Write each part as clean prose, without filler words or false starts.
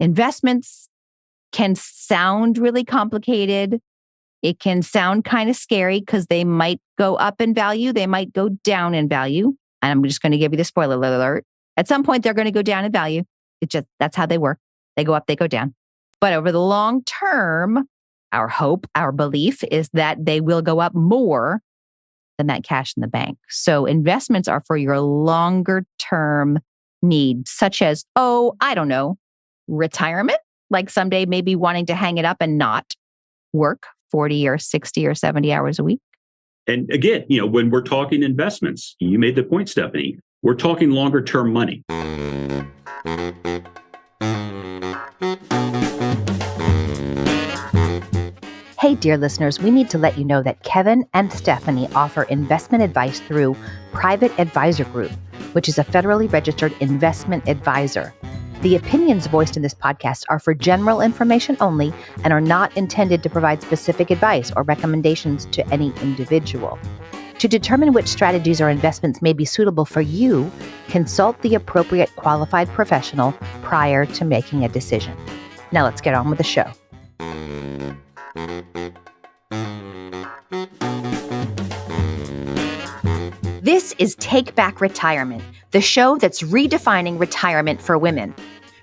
Investments can sound really complicated. It can sound kind of scary because they might go up in value. They might go down in value. And I'm just going to give you the spoiler alert. At some point, they're going to go down in value. That's how they work. They go up, they go down. But over the long term, our hope, our belief is that they will go up more than that cash in the bank. So investments are for your longer term needs, such as, I don't know, retirement, like someday maybe wanting to hang it up and not work 40 or 60 or 70 hours a week. And again, when we're talking investments, you made the point, Stephanie, we're talking longer term money. Hey, dear listeners, we need to let you know that Kevin and Stephanie offer investment advice through Private Advisor Group, which is a federally registered investment advisor. The opinions voiced in this podcast are for general information only and are not intended to provide specific advice or recommendations to any individual. To determine which strategies or investments may be suitable for you, consult the appropriate qualified professional prior to making a decision. Now let's get on with the show. This is Take Back Retirement, the show that's redefining retirement for women.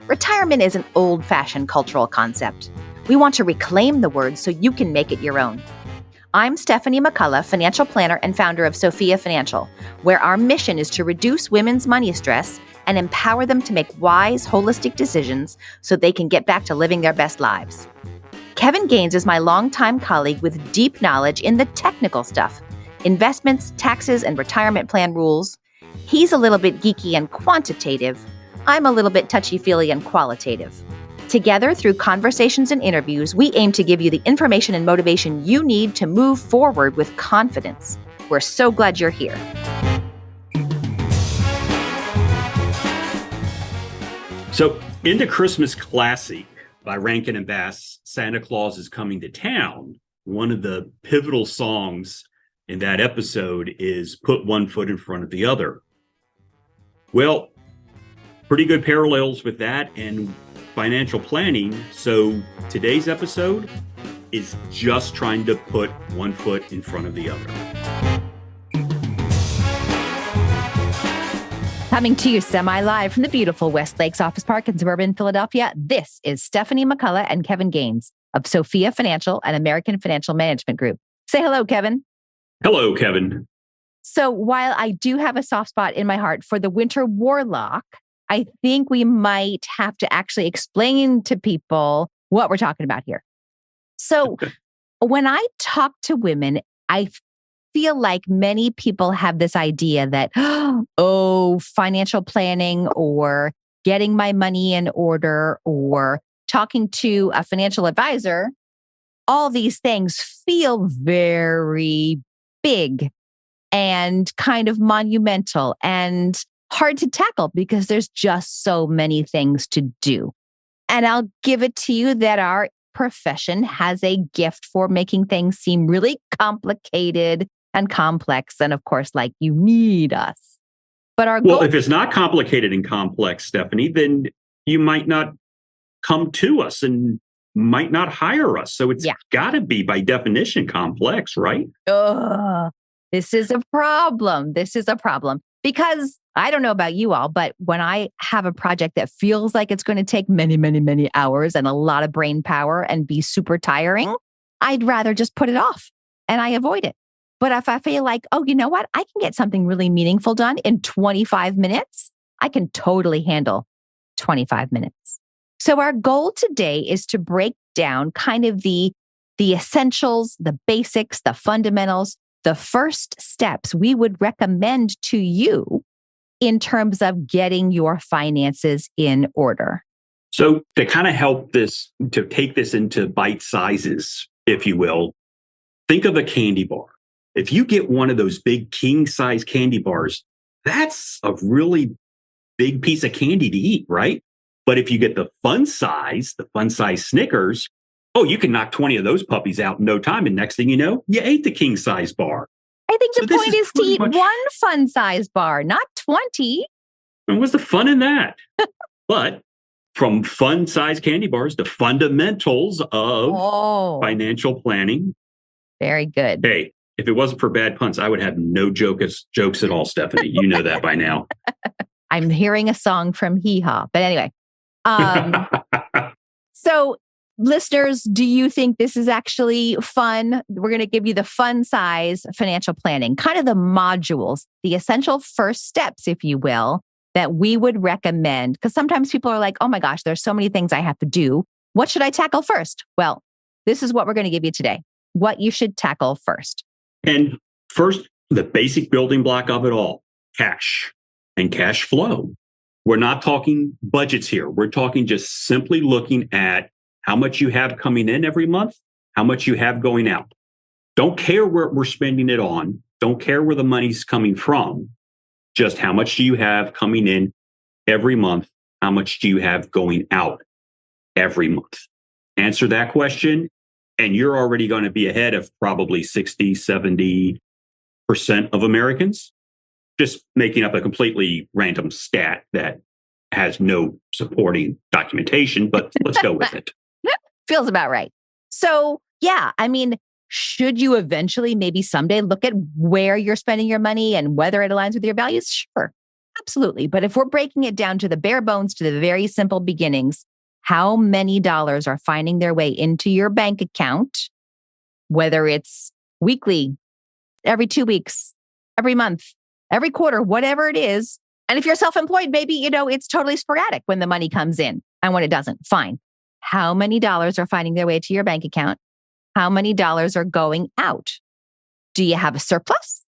Retirement is an old-fashioned cultural concept. We want to reclaim the word so you can make it your own. I'm Stephanie McCullough, financial planner and founder of Sofia Financial, where our mission is to reduce women's money stress and empower them to make wise, holistic decisions so they can get back to living their best lives. Kevin Gaines is my longtime colleague with deep knowledge in the technical stuff, investments, taxes, and retirement plan rules. He's a little bit geeky and quantitative. I'm a little bit touchy-feely and qualitative. Together, through conversations and interviews, we aim to give you the information and motivation you need to move forward with confidence. We're so glad you're here. So, in the Christmas classic by Rankin and Bass, Santa Claus is Coming to Town, one of the pivotal songs in that episode is Put One Foot in Front of the Other. Well, pretty good parallels with that and financial planning. So today's episode is just trying to put one foot in front of the other. Coming to you semi-live from the beautiful West Lakes Office Park in suburban Philadelphia, this is Stephanie McCullough and Kevin Gaines of Sofia Financial and American Financial Management Group. Say hello, Kevin. Hello, Kevin. So while I do have a soft spot in my heart for the winter warlock, I think we might have to actually explain to people what we're talking about here. So when I talk to women, I feel like many people have this idea that, financial planning or getting my money in order or talking to a financial advisor, all these things feel very big and kind of monumental and hard to tackle because there's just so many things to do. And I'll give it to you that our profession has a gift for making things seem really complicated and complex. And of course, like you need us. But our goal— if it's not complicated and complex, Stephanie, then you might not come to us and might not hire us. So it's got to be by definition complex, right? This is a problem. Because I don't know about you all, but when I have a project that feels like it's going to take many, many, many hours and a lot of brain power and be super tiring, I'd rather just put it off and I avoid it. But if I feel like, you know what? I can get something really meaningful done in 25 minutes, I can totally handle 25 minutes. So our goal today is to break down kind of the essentials, the basics, the fundamentals, the first steps we would recommend to you in terms of getting your finances in order. So to kind of help this, to take this into bite sizes, if you will, think of a candy bar. If you get one of those big king size candy bars, that's a really big piece of candy to eat, right? But if you get the fun size Snickers, you can knock 20 of those puppies out in no time. And next thing you know, you ate the king size bar. I think the point is to eat one fun size bar, not 20. And what's the fun in that? But from fun-sized candy bars to fundamentals of financial planning. Very good. Hey, if it wasn't for bad puns, I would have no jokes at all, Stephanie. You know that by now. I'm hearing a song from Hee Haw. But anyway, so listeners, do you think this is actually fun? We're going to give you the fun size financial planning, kind of the modules, the essential first steps, if you will, that we would recommend. Because sometimes people are like, oh my gosh, there's so many things I have to do. What should I tackle first? Well, this is what we're going to give you today, what you should tackle first. And first, the basic building block of it all, cash and cash flow. We're not talking budgets here. We're talking just simply looking at how much you have coming in every month, how much you have going out. Don't care where we're spending it on. Don't care where the money's coming from. Just how much do you have coming in every month? How much do you have going out every month? Answer that question, and you're already going to be ahead of probably 60, 70% of Americans. Just making up a completely random stat that has no supporting documentation, but let's go with it. Feels about right. So, yeah, I mean, should you eventually maybe someday look at where you're spending your money and whether it aligns with your values? Sure, absolutely. But if we're breaking it down to the bare bones, to the very simple beginnings, how many dollars are finding their way into your bank account, whether it's weekly, every 2 weeks, every month, every quarter, whatever it is. And if you're self-employed, maybe, it's totally sporadic when the money comes in and when it doesn't. Fine. How many dollars are finding their way to your bank account? How many dollars are going out? Do you have a surplus?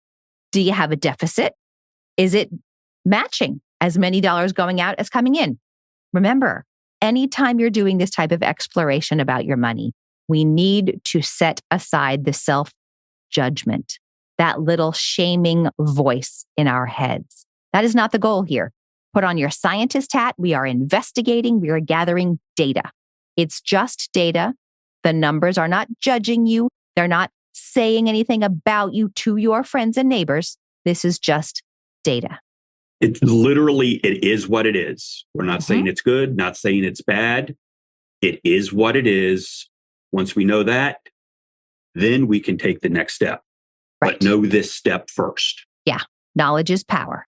Do you have a deficit? Is it matching as many dollars going out as coming in? Remember, anytime you're doing this type of exploration about your money, we need to set aside the self-judgment, that little shaming voice in our heads. That is not the goal here. Put on your scientist hat. We are investigating. We are gathering data. It's just data. The numbers are not judging you. They're not saying anything about you to your friends and neighbors. This is just data. It's literally, it is what it is. We're not saying it's good, not saying it's bad. It is what it is. Once we know that, then we can take the next step. Right. But know this step first. Yeah. Knowledge is power.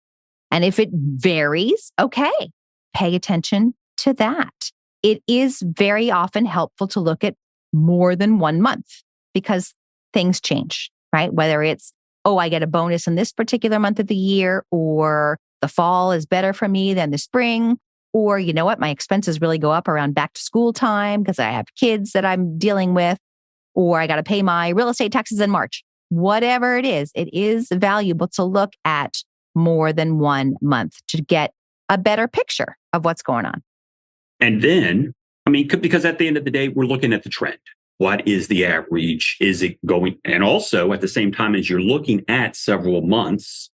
And if it varies, okay, pay attention to that. It is very often helpful to look at more than 1 month because things change, right? Whether it's, I get a bonus in this particular month of the year, or the fall is better for me than the spring, or you know what, my expenses really go up around back to school time because I have kids that I'm dealing with, or I got to pay my real estate taxes in March. Whatever it is valuable to look at more than 1 month to get a better picture of what's going on. And then, because at the end of the day, we're looking at the trend. What is the average? Is it going? And also at the same time as you're looking at several months,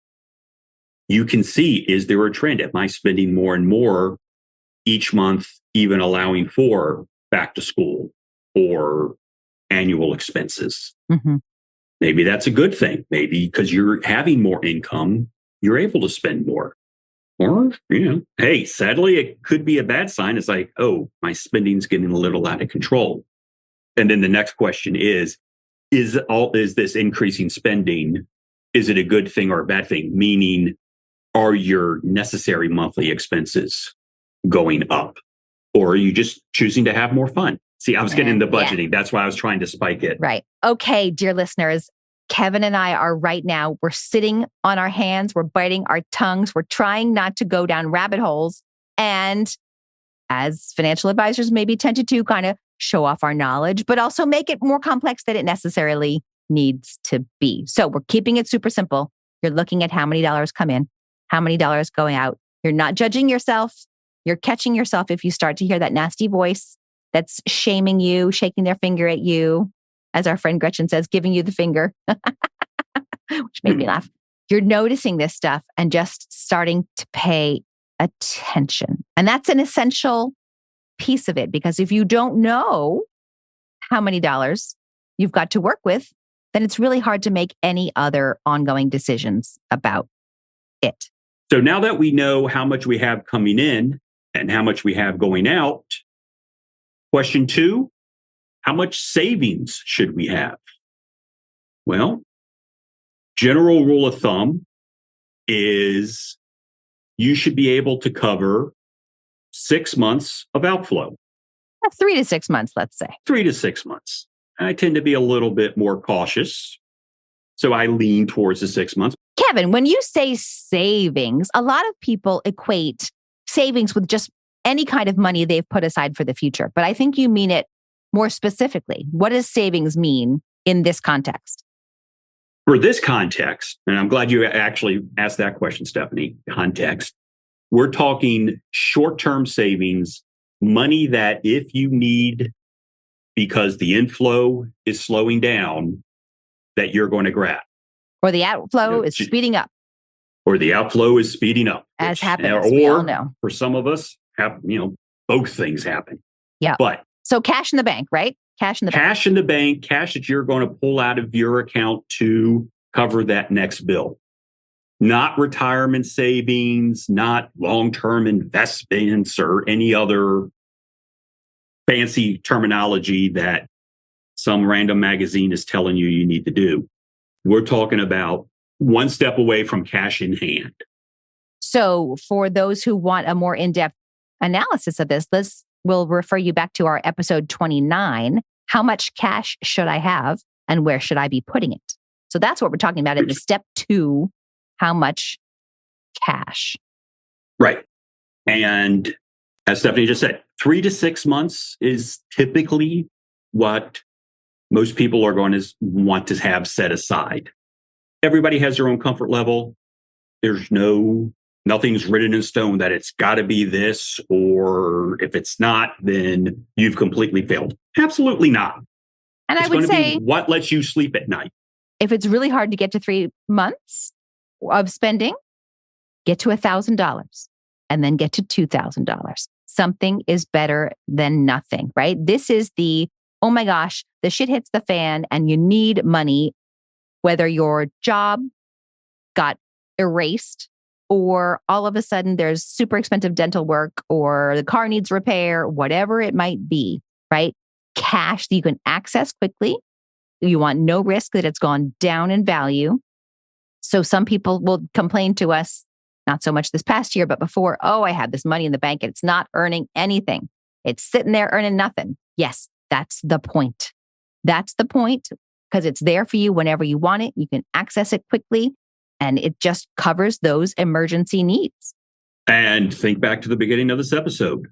you can see, is there a trend? Am I spending more and more each month, even allowing for back to school or annual expenses? Mm-hmm. Maybe that's a good thing. Maybe because you're having more income, you're able to spend more. Or, hey, sadly, it could be a bad sign. It's like, my spending's getting a little out of control. And then the next question is this increasing spending, is it a good thing or a bad thing? Meaning, are your necessary monthly expenses going up? Or are you just choosing to have more fun? See, I was getting into budgeting. Yeah. That's why I was trying to spike it. Right. Okay, dear listeners, Kevin and I are right now, we're sitting on our hands, we're biting our tongues, we're trying not to go down rabbit holes. And as financial advisors maybe tend to kind of show off our knowledge, but also make it more complex than it necessarily needs to be. So we're keeping it super simple. You're looking at how many dollars come in, how many dollars going out. You're not judging yourself. You're catching yourself if you start to hear that nasty voice that's shaming you, shaking their finger at you. As our friend Gretchen says, giving you the finger, which made me laugh. You're noticing this stuff and just starting to pay attention. And that's an essential piece of it, because if you don't know how many dollars you've got to work with, then it's really hard to make any other ongoing decisions about it. So now that we know how much we have coming in and how much we have going out. Question 2, how much savings should we have? Well, general rule of thumb is you should be able to cover 6 months of outflow. 3 to 6 months, let's say. 3 to 6 months. I tend to be a little bit more cautious, so I lean towards the 6 months. Kevin, when you say savings, a lot of people equate savings with just any kind of money they've put aside for the future. But I think you mean it more specifically. What does savings mean in this context? For this context, and I'm glad you actually asked that question, Stephanie, context, we're talking short-term savings, money that if you need because the inflow is slowing down, that you're going to grab. Or the outflow is speeding up. Or the outflow is speeding up. As happens, we all know. For some of us, both things happen. Yeah. But so cash in the bank, right? Cash in the bank, cash that you're going to pull out of your account to cover that next bill. Not retirement savings, not long-term investments or any other fancy terminology that some random magazine is telling you need to do. We're talking about one step away from cash in hand. So for those who want a more in-depth analysis of this, we'll refer you back to our episode 29. How much cash should I have and where should I be putting it? So that's what we're talking about in the step 2, how much cash. Right. And as Stephanie just said, 3 to 6 months is typically what most people are going to want to have set aside. Everybody has their own comfort level. There's nothing's written in stone that it's got to be this, or if it's not, then you've completely failed. Absolutely not. And it's I would say, what lets you sleep at night? If it's really hard to get to 3 months of spending, get to $1,000 and then get to $2,000. Something is better than nothing, right? This is oh my gosh, the shit hits the fan and you need money, whether your job got erased or all of a sudden there's super expensive dental work or the car needs repair, whatever it might be, right? Cash that you can access quickly. You want no risk that it's gone down in value. So some people will complain to us, not so much this past year, but before, I had this money in the bank and it's not earning anything. It's sitting there earning nothing. Yes, that's the point. That's the point because it's there for you whenever you want it. You can access it quickly and it just covers those emergency needs. And think back to the beginning of this episode.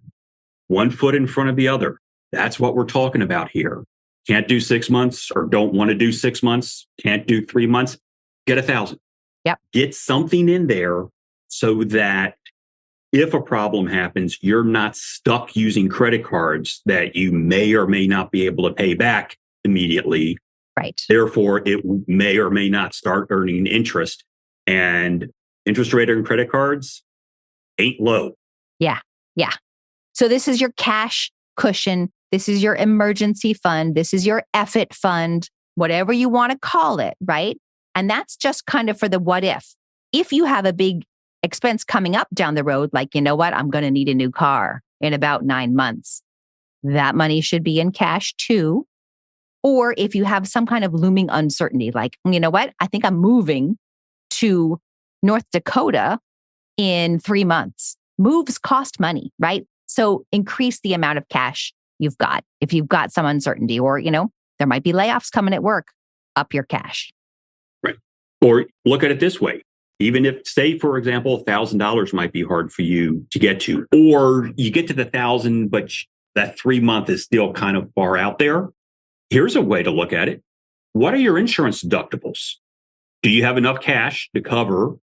One foot in front of the other. That's what we're talking about here. Can't do 6 months or don't want to do 6 months. Can't do 3 months. Get 1,000. Yep. Get something in there so that if a problem happens, you're not stuck using credit cards that you may or may not be able to pay back immediately. Right. Therefore, it may or may not start earning interest. And interest rate on credit cards ain't low. Yeah. Yeah. So this is your cash cushion. This is your emergency fund. This is your effort fund, whatever you want to call it, right? And that's just kind of for the what if. If you have a big expense coming up down the road, like, you know what, I'm going to need a new car in about 9 months. That money should be in cash too. Or if you have some kind of looming uncertainty, like, you know what, I think I'm moving to North Dakota in 3 months. Moves cost money, right? So increase the amount of cash you've got. If you've got some uncertainty or, there might be layoffs coming at work, up your cash. Right. Or look at it this way. Even if, say, for example, $1,000 might be hard for you to get to, or you get to the 1,000, but that 3 month is still kind of far out there. Here's a way to look at it. What are your insurance deductibles? Do you have enough cash to cover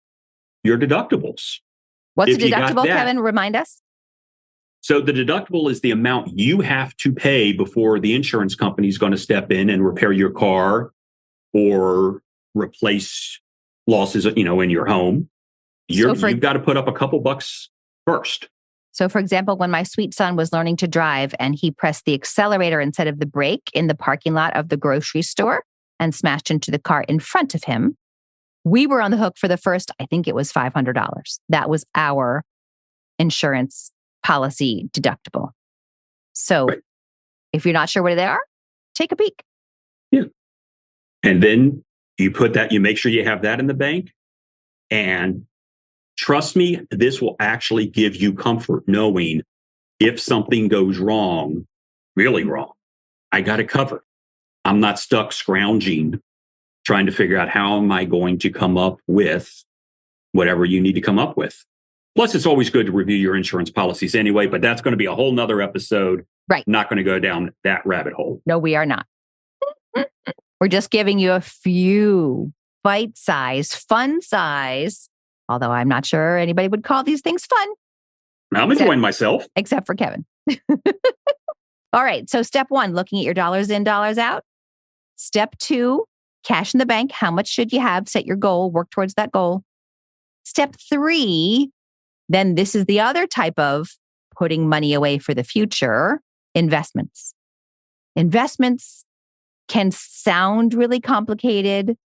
your deductibles? What's a deductible, Kevin? Remind us. So the deductible is the amount you have to pay before the insurance company is going to step in and repair your car or replace losses, in your home. You've got to put up a couple bucks first. So for example, when my sweet son was learning to drive and he pressed the accelerator instead of the brake in the parking lot of the grocery store and smashed into the car in front of him, we were on the hook for the first, I think it was $500. That was our insurance policy deductible. So Right. if you're not sure where they are, take a peek. Yeah. And then you make sure you have that in the bank. And trust me, this will actually give you comfort knowing if something goes wrong, really wrong, I got it covered. I'm not stuck scrounging, trying to figure out how am I going to come up with whatever you need to come up with. Plus, it's always good to review your insurance policies anyway, but that's going to be a whole nother episode. Right. Not going to go down that rabbit hole. No, we are not. We're just giving you a few bite-sized, fun size, although I'm not sure anybody would call these things fun. I'm enjoying myself. Except for Kevin. All right. So step 1, looking at your dollars in, dollars out. Step 2, cash in the bank. How much should you have? Set your goal, work towards that goal. Step 3, then this is the other type of putting money away for the future, investments. Investments can sound really complicated.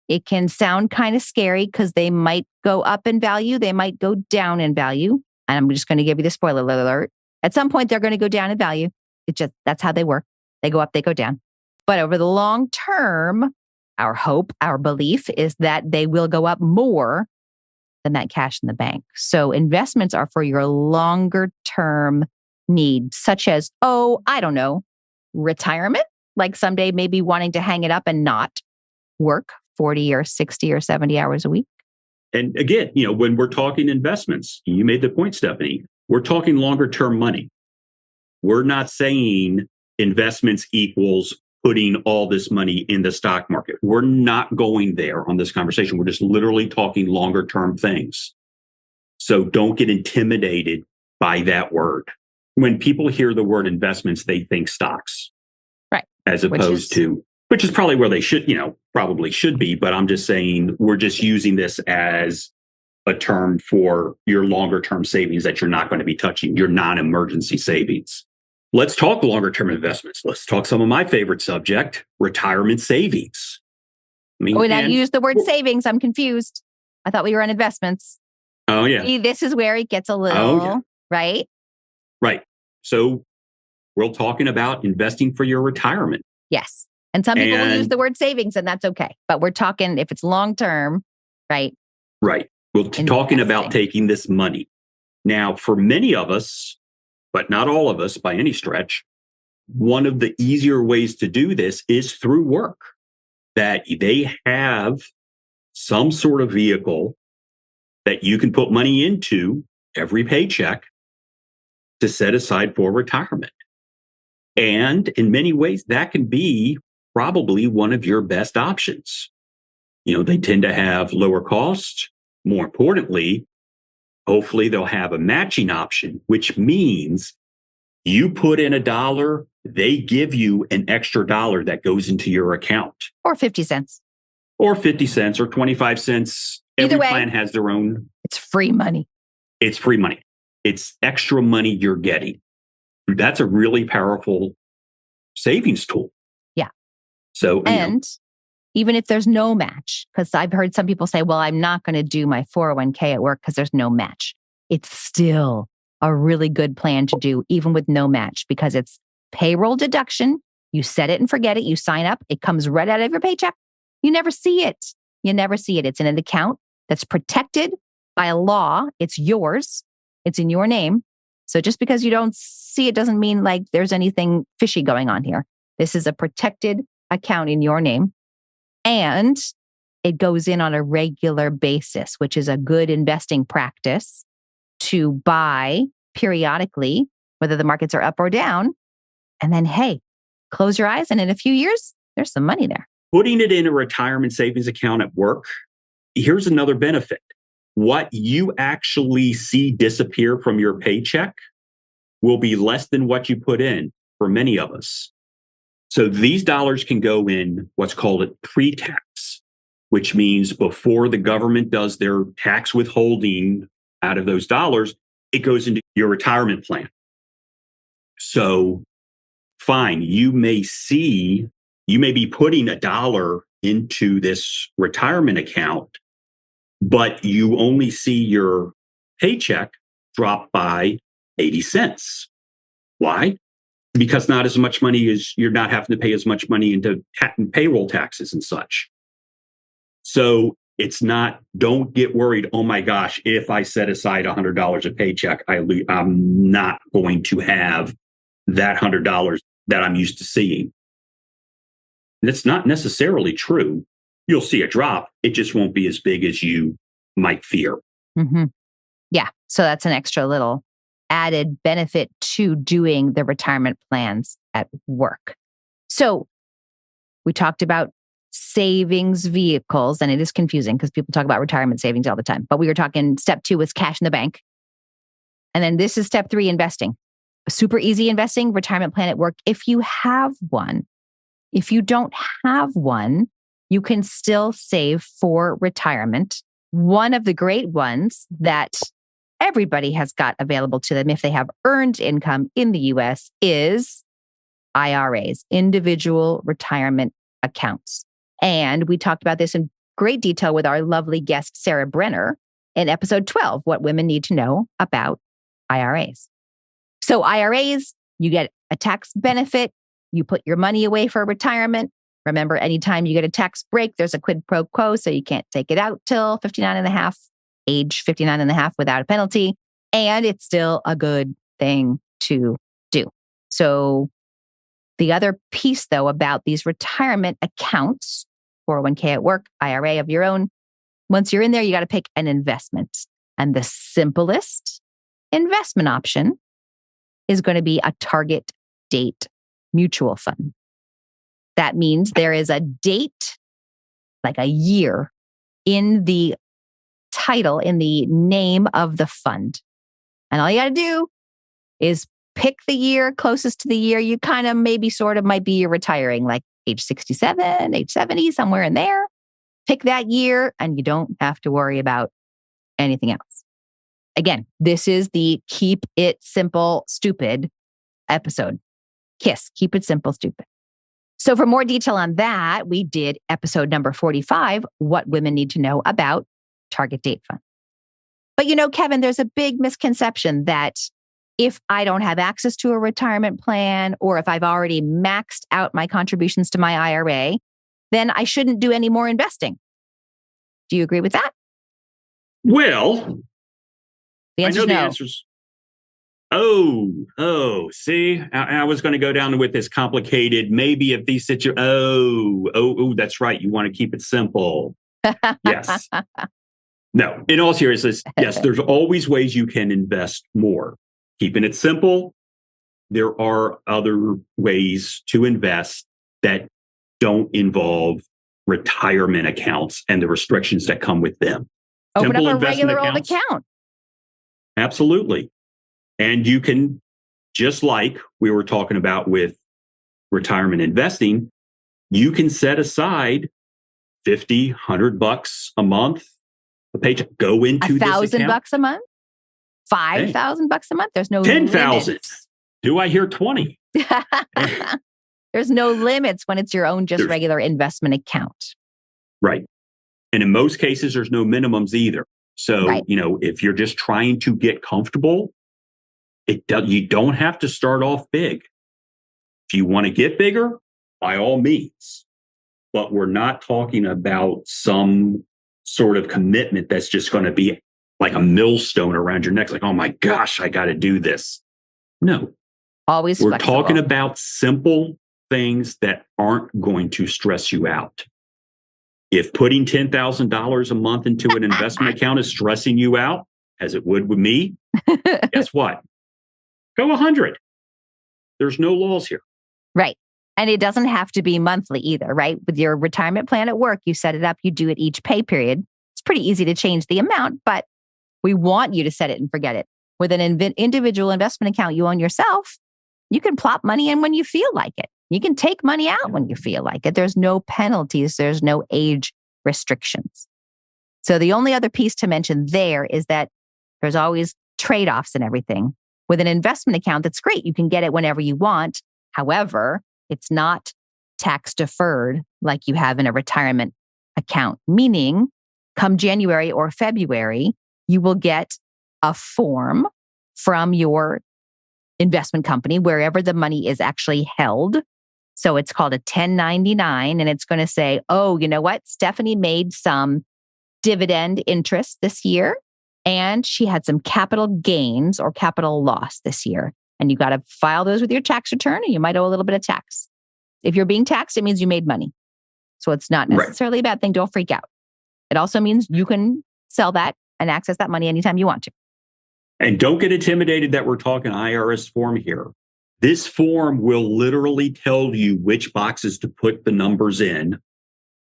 It can sound kind of scary because they might go up in value. They might go down in value. And I'm just going to give you the spoiler alert. At some point, they're going to go down in value. That's how they work. They go up, they go down. But over the long term, our hope, our belief is that they will go up more than that cash in the bank. So investments are for your longer term needs, such as, I don't know, retirement, like someday maybe wanting to hang it up and not work 40 or 60 or 70 hours a week. And again, when we're talking investments, you made the point, Stephanie, we're talking longer term money. We're not saying investments equals putting all this money in the stock market. We're not going there on this conversation. We're just literally talking longer term things. So don't get intimidated by that word. When people hear the word investments, they think stocks. Right. As opposed to, which is probably where they should, probably should be. But I'm just saying, we're just using this as a term for your longer term savings that you're not going to be touching, your non-emergency savings. Let's talk longer term investments. Let's talk some of my favorite subject, retirement savings. When I use the word savings, I'm confused. I thought we were on investments. Oh, yeah. See, this is where it gets a little, right? Right. So we're talking about investing for your retirement. Yes. And some people will use the word savings, and that's okay. But we're talking if it's long term, right? Right. We're talking about taking this money. Now, for many of us, but not all of us by any stretch, one of the easier ways to do this is through work, that they have some sort of vehicle that you can put money into every paycheck to set aside for retirement. And in many ways, that can be probably one of your best options. They tend to have lower costs. More importantly, hopefully they'll have a matching option, which means you put in $1, they give you an extra $1 that goes into your account. Or 50 cents. Or 50 cents or 25 cents. Every plan has their own. It's free money. It's free money. It's extra money you're getting. That's a really powerful savings tool. Yeah. So, even if there's no match, because I've heard some people say, well, I'm not going to do my 401k at work because there's no match. It's still a really good plan to do, even with no match, because it's payroll deduction. You set it and forget it. You sign up. It comes right out of your paycheck. You never see it. It's in an account that's protected by a law. It's yours. It's in your name. So just because you don't see it doesn't mean like there's anything fishy going on here. This is a protected account in your name. And it goes in on a regular basis, which is a good investing practice to buy periodically, whether the markets are up or down. And then, hey, close your eyes. And in a few years, there's some money there. Putting it in a retirement savings account at work, here's another benefit. What you actually see disappear from your paycheck will be less than what you put in for many of us. So these dollars can go in what's called a pre-tax, which means before the government does their tax withholding out of those dollars, it goes into your retirement plan. So fine, you may be putting $1 into this retirement account, but you only see your paycheck drop by 80 cents. Why? Because not as much money as you're not having to pay as much money into payroll taxes and such. So it's not, don't get worried. Oh my gosh, if I set aside $100 a paycheck, I'm not going to have that $100 that I'm used to seeing. That's not necessarily true. You'll see a drop. It just won't be as big as you might fear. Mm-hmm. Yeah. So that's an extra little added benefit to doing the retirement plans at work. So we talked about savings vehicles, and it is confusing because people talk about retirement savings all the time. But we were talking step 2 was cash in the bank. And then this is step 3, investing. Super easy investing, retirement plan at work. If you have one, if you don't have one, you can still save for retirement. One of the great ones that everybody has got available to them if they have earned income in the US is IRAs, individual retirement accounts. And we talked about this in great detail with our lovely guest, Sarah Brenner, in episode 12, What Women Need to Know About IRAs. So IRAs, you get a tax benefit. You put your money away for retirement. Remember, anytime you get a tax break, there's a quid pro quo, so you can't take it out till 59 and a half, age 59 and a half without a penalty. And it's still a good thing to do. So the other piece, though, about these retirement accounts, 401k at work, IRA of your own, once you're in there, you got to pick an investment. And the simplest investment option is going to be a target date mutual fund. That means there is a date, like a year, in the title, in the name of the fund. And all you got to do is pick the year closest to the year you kind of maybe sort of might be retiring, like age 67, age 70, somewhere in there. Pick that year and you don't have to worry about anything else. Again, this is the Keep It Simple, Stupid episode. KISS, Keep It Simple, Stupid. So for more detail on that, we did episode number 45, What Women Need to Know About Target Date Fund. But you know, Kevin, there's a big misconception that if I don't have access to a retirement plan, or if I've already maxed out my contributions to my IRA, then I shouldn't do any more investing. Do you agree with that? Well, the I know no. the answer's see, I was going to go down with this complicated, maybe if these situations, that's right. You want to keep it simple. Yes. No, in all seriousness, yes, there's always ways you can invest more. Keeping it simple, there are other ways to invest that don't involve retirement accounts and the restrictions that come with them. Open Simple up a regular accounts, old account. Absolutely. And you can, just like we were talking about with retirement investing, you can set aside $50, $100 a month, a paycheck, go into this account. $1,000 a month? $5,000 a month? There's no 10,000. Do I hear 20? There's no limits when it's your own just regular investment account. Right. And in most cases, there's no minimums either. So, right. If you're just trying to get comfortable, you don't have to start off big. If you want to get bigger, by all means. But we're not talking about some sort of commitment that's just going to be like a millstone around your neck. Like, oh my gosh, I got to do this. No. Always We're flexible. talking about simple things that aren't going to stress you out. If putting $10,000 a month into an investment account is stressing you out, as it would with me, guess what? Go 100. There's no laws here. Right. And it doesn't have to be monthly either, right? With your retirement plan at work, you set it up, you do it each pay period. It's pretty easy to change the amount, but we want you to set it and forget it. With an individual investment account you own yourself, you can plop money in when you feel like it. You can take money out when you feel like it. There's no penalties. There's no age restrictions. So the only other piece to mention there is that there's always trade-offs and everything. With an investment account, that's great. You can get it whenever you want. However, it's not tax deferred like you have in a retirement account, meaning come January or February, you will get a form from your investment company, wherever the money is actually held. So it's called a 1099, and it's going to say, oh, you know what? Stephanie made some dividend interest this year, and she had some capital gains or capital loss this year. And you got to file those with your tax return, and you might owe a little bit of tax. If you're being taxed, it means you made money. So it's not necessarily a bad thing. Don't freak out. It also means you can sell that and access that money anytime you want to. And don't get intimidated that we're talking IRS form here. This form will literally tell you which boxes to put the numbers in,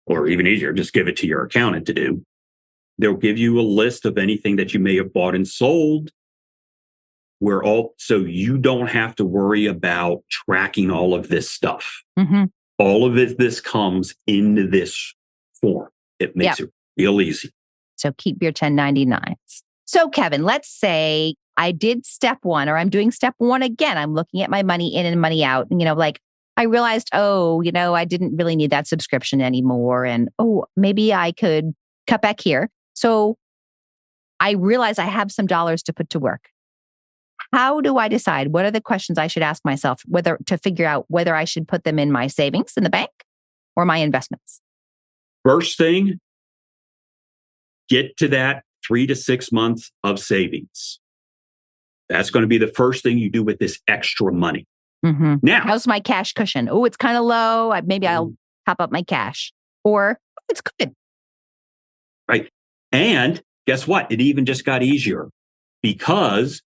or even easier, just give it to your accountant to do. They'll give you a list of anything that you may have bought and sold, so you don't have to worry about tracking all of this stuff. Mm-hmm. All of this comes into this form. It makes it real easy. So keep your 1099s. So Kevin, let's say I did step one, or I'm doing step one again. I'm looking at my money in and money out. And, I realized, I didn't really need that subscription anymore. And, maybe I could cut back here. So I realize I have some dollars to put to work. How do I decide? What are the questions I should ask myself to figure out whether I should put them in my savings in the bank or my investments? First thing, get to that 3 to 6 months of savings. That's going to be the first thing you do with this extra money. Mm-hmm. Now, how's my cash cushion? Oh, it's kind of low. Maybe I'll top up my cash. Or it's good. Right. And guess what? It even just got easier because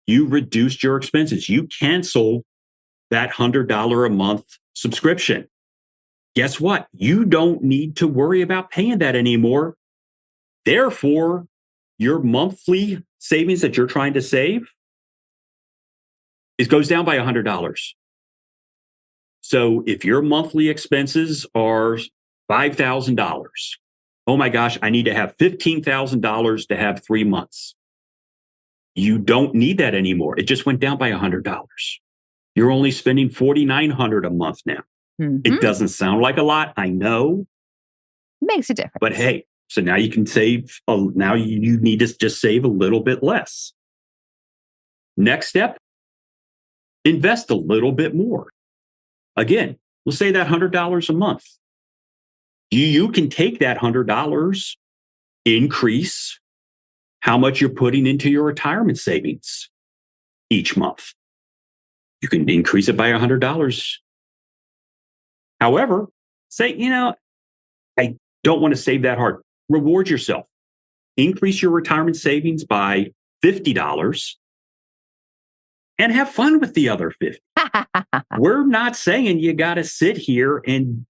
you reduced your expenses. You canceled that $100 a month subscription. Guess what? You don't need to worry about paying that anymore. Therefore, your monthly savings that you're trying to save, it goes down by $100. So if your monthly expenses are $5,000, oh my gosh, I need to have $15,000 to have 3 months. You don't need that anymore. It just went down by $100. You're only spending $4,900 a month now. Mm-hmm. It doesn't sound like a lot, I know. Makes a difference. But hey, so now you can save. Now you need to just save a little bit less. Next step, invest a little bit more. Again, we'll say that $100 a month. You can take that $100, increase how much you're putting into your retirement savings each month. You can increase it by $100. However, say, I don't want to save that hard. Reward yourself. Increase your retirement savings by $50 and have fun with the other $50. We're not saying you got to sit here and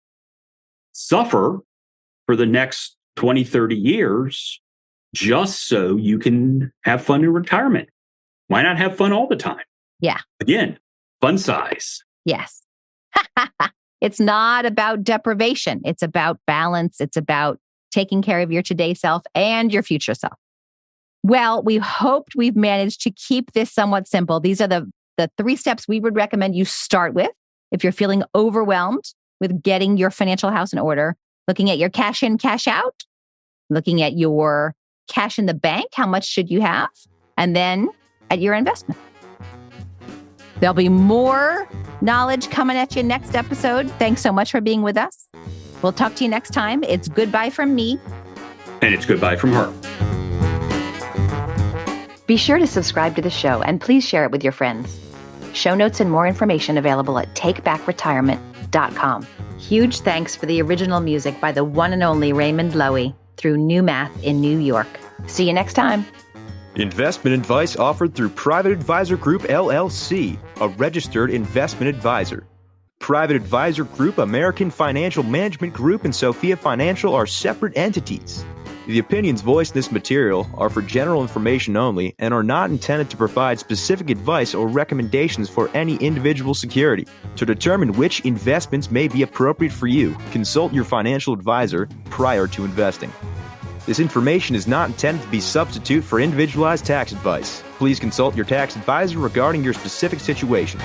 suffer for the next 20, 30 years just so you can have fun in retirement. Why not have fun all the time? Yeah. Again, fun size. Yes. It's not about deprivation. It's about balance. It's about taking care of your today self and your future self. Well, we hoped we've managed to keep this somewhat simple. These are the 3 steps we would recommend you start with if you're feeling overwhelmed with getting your financial house in order, looking at your cash in, cash out, looking at your cash in the bank, how much should you have, and then at your investment. There'll be more knowledge coming at you next episode. Thanks so much for being with us. We'll talk to you next time. It's goodbye from me. And it's goodbye from her. Be sure to subscribe to the show and please share it with your friends. Show notes and more information available at takebackretirement.com. Huge thanks for the original music by the one and only Raymond Loewy through New Math in New York. See you next time. Investment advice offered through Private Advisor Group, LLC, a registered investment advisor. Private Advisor Group, American Financial Management Group, and Sofia Financial are separate entities. The opinions voiced in this material are for general information only and are not intended to provide specific advice or recommendations for any individual security. To determine which investments may be appropriate for you, consult your financial advisor prior to investing. This information is not intended to be a substitute for individualized tax advice. Please consult your tax advisor regarding your specific situation.